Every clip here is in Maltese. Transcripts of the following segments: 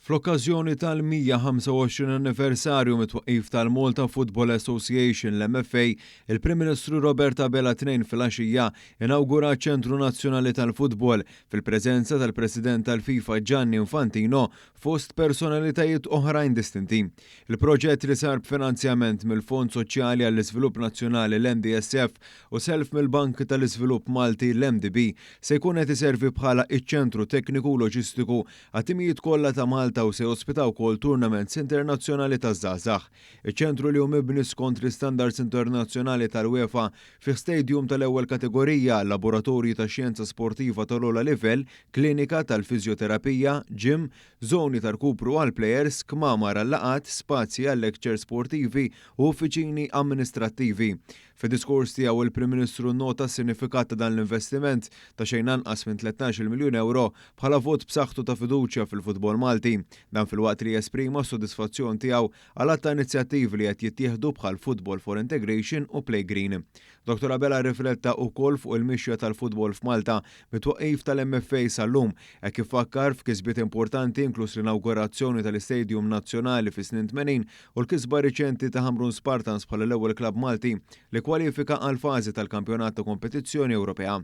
Fl-okkażjoni tal-125 anniversarju mit-twaqqif tal-Malta Football Association l-MFA, il-Prim Ministru Robert Abela tnejn fil-għaxija inawgura ċ-Ċentru Nazzjonali tal-Futbol fil-preżenza tal-President tal-FIFA Gianni Infantino fost personalitajiet oħrajn distinti. Il-proġett li sar b'finanzjament mill-Fond Soċjali għall-Iżvilupp Nazzjonali l-MDSF u self mill-Bank tal-Iżvilupp Malti l-MDB se jkun qed iservi bħala iċ-ċentru tekniku u loġistiku għat-timijiet kollha ta' Malta u se jospitaw wkoll tournaments internazzjonali taż-żgħażagħ. Iċ-ċentru li hu mibni skont l-istandards internazzjonali tal-UEFA fi stadium tal-ewwel kategorija, laboratorji ta' xjenza sportiva tal-ogħla livell, klinika tal-fiżjoterapija, gym, żoni tal-kupru għall-plejers, kmamar għall-laqgħat, spazji għall-lecture sportivi u uffiċini amministrattivi. Fid-diskors tiegħu il-Prim Ministru nnota s-sinifikat ta' dan l-investiment ta' xejn anqas minn 13 miljun euro bħala vot b'saħħtu ta' fiduċja fil-futbol Malti. Dan fil-waqt li jesprima s-sodisfazzjon tiegħu għal ta' inizjattivi li qed jittieħdu bħal Football for Integration u Play Green. Dr. Abela rifletta wkoll fuq il-mixja tal-futbol f'Malta mit-twaqqif tal-MFA sal-lum hekk ifakkar f'kisbiet importanti inkluż l-inawgurazzjoni tal-Istadium Nazzjonali fi snin 80 u l-kisba riċenti ta' Hamrun Spartans bħala l-ewwel klabb Malti li kwalifika għal fażi tal-kampjonat ta' kompetizzjoni Ewropea.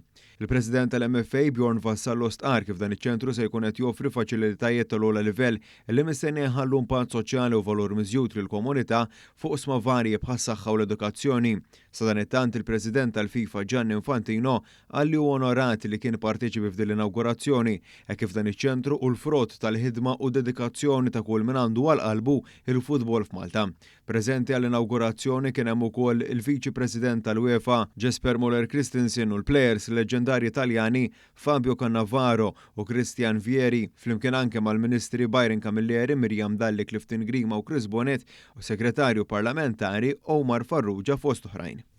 Il-President tal-MFA Bjorn Vassallo stqar kif dan iċ-ċentru se jkun qed joffri faċilitajiet tal-ogħla livell li mistenni jħallu impatt soċjali u valur miżjud lill-komunità fuq isma' varji bħas-saħħa u l-edukazzjoni. Sa dan it-tant il-President tal-FIFA Gianni Infantino għalli hu onorati li kien parteċipi f'din l-inawgurazzjoni hekk kif dan iċ-ċentru u l-frott tal-ħidma u dedikazzjoni ta' kull min għandu għal qalbu il-futbol f'Malta. Preżenti għall-inawgurazzjoni kien hemm ukoll il-Viċi President tal-UEFA Jesper Muller Christensen u l-plejers leġendarji Taljani Fabio Cannavaro u Christian Vieri flimkien anke mal-Ministri Byron Camilleri, Mirjam Dalli, Clifton Grima u Chris Bonnet u Segretarju Parlamentari Omar Farrugia fost oħrajn.